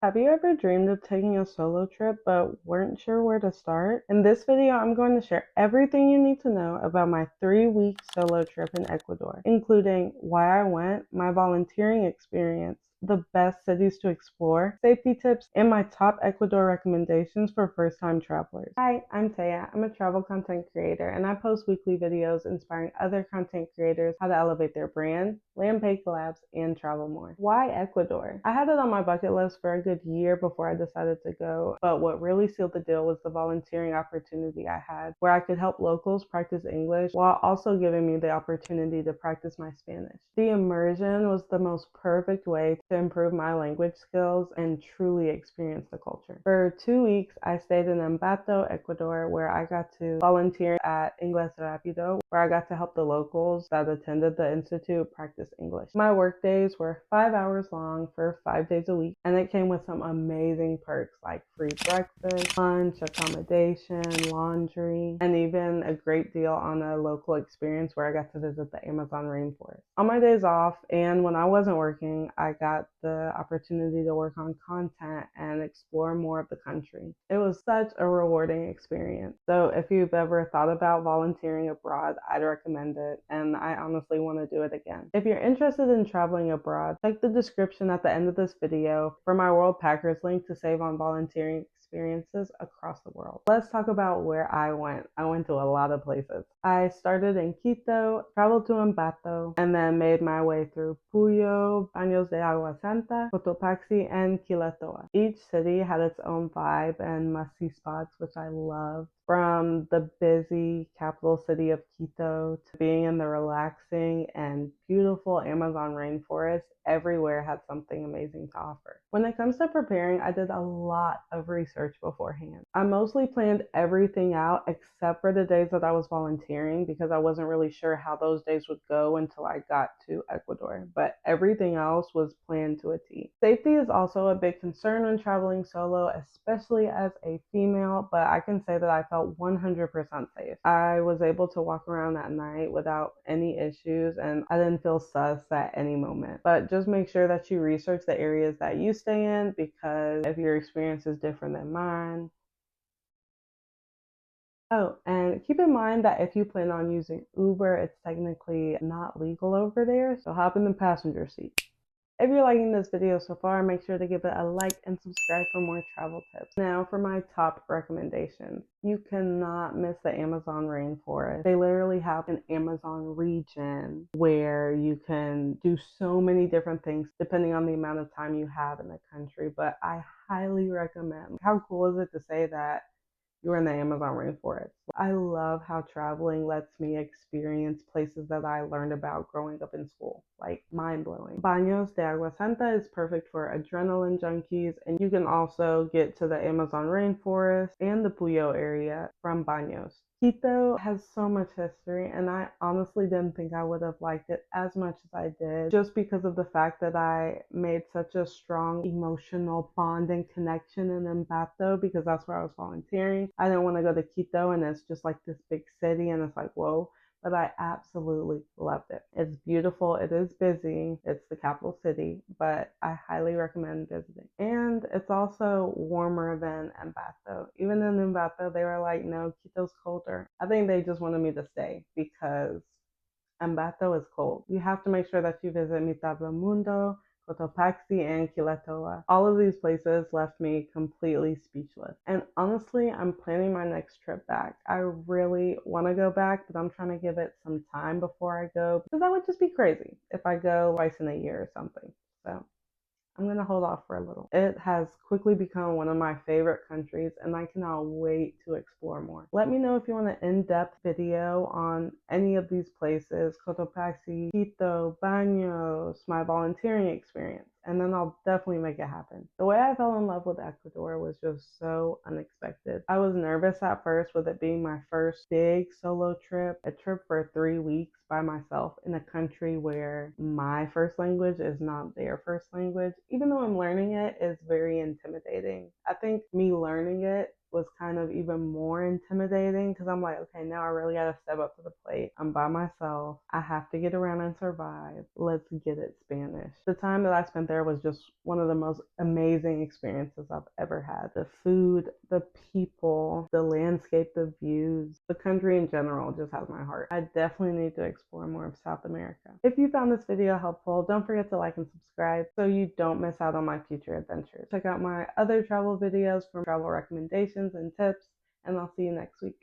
Have you ever dreamed of taking a solo trip but weren't sure where to start? In this video, I'm going to share everything you need to know about my 3-week solo trip in Ecuador, including why I went, my volunteering experience, the best cities to explore, safety tips, and my top Ecuador recommendations for first-time travelers. Hi, I'm Taya. I'm a travel content creator, and I post weekly videos inspiring other content creators how to elevate their brand, land paid collabs, and travel more. Why Ecuador? I had it on my bucket list for a good year before I decided to go, but what really sealed the deal was the volunteering opportunity I had, where I could help locals practice English while also giving me the opportunity to practice my Spanish. The immersion was the most perfect way to improve my language skills and truly experience the culture. For 2 weeks, I stayed in Ambato, Ecuador, where I got to volunteer at Inglés Rápido, where I got to help the locals that attended the institute practice English. My work days were 5 hours long for 5 days a week, and it came with some amazing perks like free breakfast, lunch, accommodation, laundry, and even a great deal on a local experience where I got to visit the Amazon rainforest. On my days off and when I wasn't working, I got the opportunity to work on content and explore more of the country. It was such a rewarding experience. So if you've ever thought about volunteering abroad, I'd recommend it, and I honestly want to do it again. If you're interested in traveling abroad, check the description at the end of this video for my World Packers link to save on volunteering experiences across the world. Let's talk about where I went. I went to a lot of places. I started in Quito, traveled to Ambato, and then made my way through Puyo, Baños de Agua Santa, Cotopaxi, and Quilatoa. Each city had its own vibe and must-see spots, which I loved. From the busy capital city of Quito to being in the relaxing and beautiful Amazon rainforest, everywhere had something amazing to offer. When it comes to preparing, I did a lot of research beforehand. I mostly planned everything out except for the days that I was volunteering because I wasn't really sure how those days would go until I got to Ecuador, but everything else was planned to a T. Safety is also a big concern when traveling solo, especially as a female, but I can say that I felt 100% safe. I was able to walk around at night without any issues, and I didn't feel sus at any moment. But just make sure that you research the areas that you stay in, because if your experience is different than mine. Oh, and keep in mind that if you plan on using Uber, it's technically not legal over there, so hop in the passenger seat. If you're liking this video so far, make sure to give it a like and subscribe for more travel tips. Now for my top recommendations. You cannot miss the Amazon rainforest. They literally have an Amazon region where you can do so many different things depending on the amount of time you have in the country, but I highly recommend. How cool is it to say that you're in the Amazon rainforest? I love how traveling lets me experience places that I learned about growing up in school, like mind blowing. Baños de Agua Santa is perfect for adrenaline junkies, and you can also get to the Amazon rainforest and the Puyo area from Baños. Quito has so much history, and I honestly didn't think I would have liked it as much as I did, just because of the fact that I made such a strong emotional bond and connection in Ambato, because that's where I was volunteering. I didn't want to go to Quito, and it's just like this big city, and it's like, whoa. But I absolutely loved it. It's beautiful. It is busy. It's the capital city, but I highly recommend visiting. And it's also warmer than Ambato. Even in Ambato, they were like, no, Quito's colder. I think they just wanted me to stay because Ambato is cold. You have to make sure that you visit Mitad del Mundo, Cotopaxi, and Quilatoa. All of these places left me completely speechless. And honestly, I'm planning my next trip back. I really want to go back, but I'm trying to give it some time before I go, because that would just be crazy if I go twice in a year or something. So I'm going to hold off for a little. It has quickly become one of my favorite countries, and I cannot wait to explore more. Let me know if you want an in-depth video on any of these places: Cotopaxi, Quito, Baños, my volunteering experience, and then I'll definitely make it happen. The way I fell in love with Ecuador was just so unexpected. I was nervous at first with it being my first big solo trip, a trip for 3 weeks by myself in a country where my first language is not their first language. Even though I'm learning it, it's very intimidating. I think me learning it was kind of even more intimidating because I'm like, okay, now I really got to step up to the plate. I'm by myself. I have to get around and survive. Let's get it Spanish. The time that I spent there was just one of the most amazing experiences I've ever had. The food, the people, the landscape, the views, the country in general just has my heart. I definitely need to explore more of South America. If you found this video helpful, don't forget to like and subscribe so you don't miss out on my future adventures. Check out my other travel videos for travel recommendations and tips, and I'll see you next week.